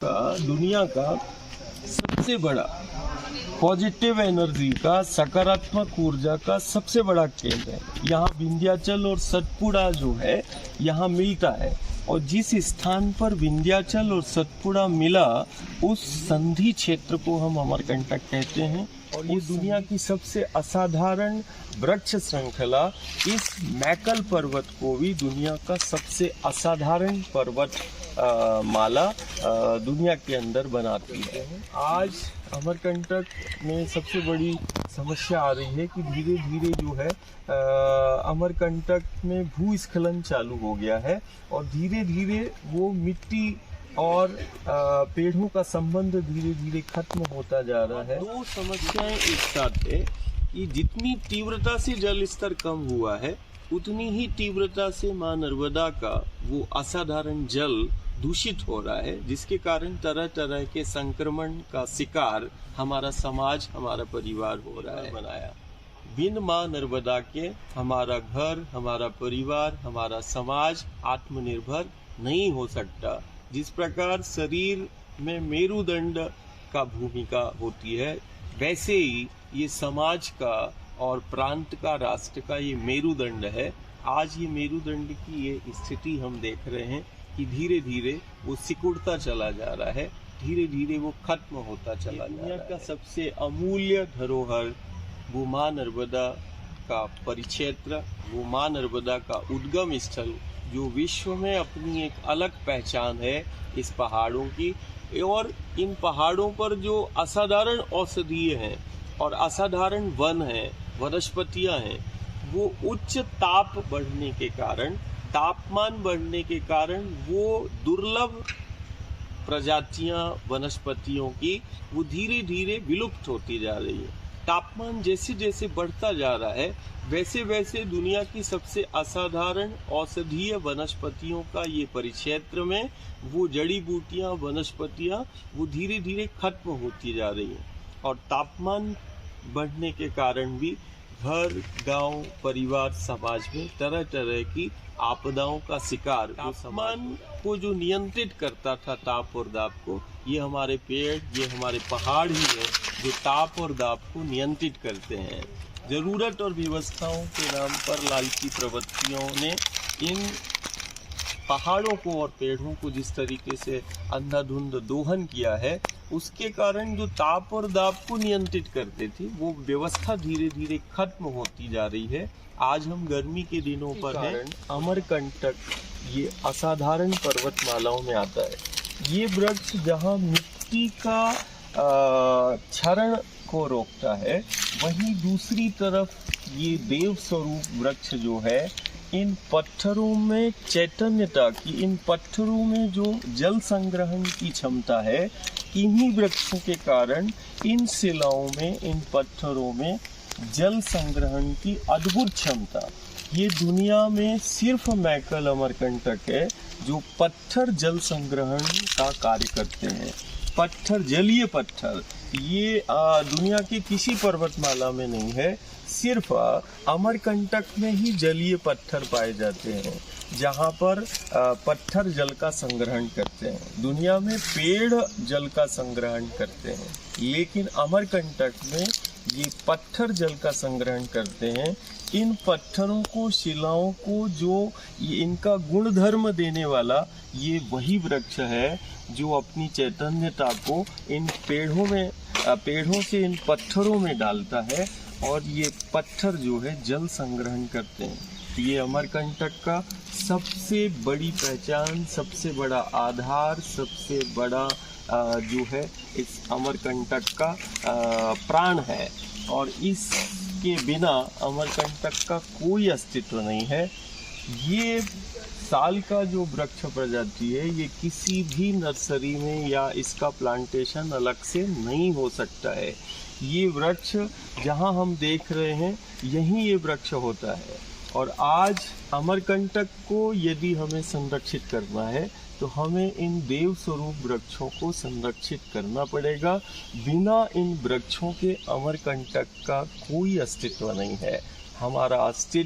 दुनिया का सबसे बड़ा पॉजिटिव एनर्जी का, सकारात्मक ऊर्जा का सबसे बड़ा केंद्र है। यहाँ विंध्याचल और सतपुड़ा जो है यहाँ मिलता है, और जिस स्थान पर विंध्याचल और सतपुड़ा मिला उस संधि क्षेत्र को हम अमरकंटक कहते हैं। और ये दुनिया की सबसे असाधारण वृक्ष श्रृंखला इस मैकल पर्वत को भी दुनिया का सबसे असाधारण पर्वत माला दुनिया के अंदर बनाती है। आज अमरकंटक में सबसे बड़ी समस्या आ रही है कि धीरे धीरे जो है अमरकंटक में भूस्खलन चालू हो गया है, और धीरे धीरे वो मिट्टी और पेड़ों का संबंध धीरे धीरे खत्म होता जा रहा है। दो समस्याएं एक साथ है कि जितनी तीव्रता से जल स्तर कम हुआ है उतनी ही तीव्रता से मां नर्मदा का वो असाधारण जल दूषित हो रहा है, जिसके कारण तरह तरह के संक्रमण का शिकार हमारा समाज, हमारा परिवार हो रहा है। बनाया बिन मां नर्मदा के हमारा घर, हमारा परिवार, हमारा समाज आत्मनिर्भर नहीं हो सकता। जिस प्रकार शरीर में मेरुदंड का भूमिका होती है, वैसे ही ये समाज का और प्रांत का, राष्ट्र का ये मेरुदंड है। आज ये मेरुदंड की ये स्थिति हम देख रहे हैं कि धीरे धीरे वो सिकुड़ता चला जा रहा है, धीरे धीरे वो खत्म होता चला जा रहा है। का सबसे अमूल्य धरोहर वो मां नर्मदा का परिक्षेत्र, वो मां नर्मदा का उद्गम स्थल, जो विश्व में अपनी एक अलग पहचान है इस पहाड़ों की। और इन पहाड़ों पर जो असाधारण औषधीय हैं और असाधारण वन हैं, वनस्पतियां हैं, वो उच्च ताप बढ़ने के कारण, तापमान बढ़ने के कारण वो दुर्लभ प्रजातियां वनस्पतियों की वो धीरे धीरे विलुप्त होती जा रही है। तापमान जैसे जैसे बढ़ता जा रहा है वैसे वैसे दुनिया की सबसे असाधारण औषधीय वनस्पतियों का ये परिक्षेत्र में वो जड़ी बूटियां, वनस्पतियां वो धीरे धीरे खत्म होती जा रही हैं। और तापमान बढ़ने के कारण भी घर, गांव, परिवार, समाज में तरह तरह की आपदाओं का शिकार। तापमान को जो नियंत्रित करता था, ताप और दाब को, ये हमारे पेड़, ये हमारे पहाड़ ही है जो ताप और दाब को नियंत्रित करते हैं। जरूरत और व्यवस्थाओं के नाम पर लालची प्रवृत्तियों ने इन पहाड़ों को और पेड़ों को जिस तरीके से अंधाधुंध दोहन किया है, उसके कारण जो ताप और दाब को नियंत्रित करते थे वो व्यवस्था धीरे धीरे खत्म होती जा रही है। आज हम गर्मी के दिनों पर हैं। अमरकंटक ये असाधारण पर्वतमालाओं में आता है। ये वृक्ष जहाँ मिट्टी का क्षरण को रोकता है, वहीं दूसरी तरफ ये देव स्वरूप वृक्ष जो है इन पत्थरों में चैतन्यता की, इन पत्थरों में जो जल संग्रहण की क्षमता है, इन्हीं वृक्षों के कारण इन शिलाओं में, इन पत्थरों में जल संग्रहण की अद्भुत क्षमता। ये दुनिया में सिर्फ मैकल अमरकंटक है जो पत्थर जल संग्रहण का कार्य करते हैं। पत्थर, जलीय पत्थर, ये दुनिया के किसी पर्वतमाला में नहीं है। सिर्फ अमरकंटक में ही जलीय पत्थर पाए जाते हैं जहाँ पर पत्थर जल का संग्रहण करते हैं। दुनिया में पेड़ जल का संग्रहण करते हैं, लेकिन अमरकंटक में ये पत्थर जल का संग्रहण करते हैं। इन पत्थरों को, शिलाओं को, जो इनका गुणधर्म देने वाला ये वही वृक्ष है जो अपनी चैतन्यता को इन पेड़ों से इन पत्थरों में डालता है, और ये पत्थर जो है जल संग्रहण करते हैं। ये अमरकंटक का सबसे बड़ी पहचान, सबसे बड़ा आधार, सबसे बड़ा जो है इस अमरकंटक का प्राण है। और इसके बिना अमरकंटक का कोई अस्तित्व नहीं है। ये साल का जो वृक्ष प्रजाति है, ये किसी भी नर्सरी में या इसका प्लांटेशन अलग से नहीं हो सकता है। ये वृक्ष जहाँ हम देख रहे हैं यहीं ये वृक्ष होता है। और आज अमरकंटक को यदि हमें संरक्षित करना है तो हमें इन देव स्वरूप वृक्षों को संरक्षित करना पड़ेगा। बिना इन वृक्षों के अमरकंटक का कोई अस्तित्व नहीं है। हमारा अस्तित्व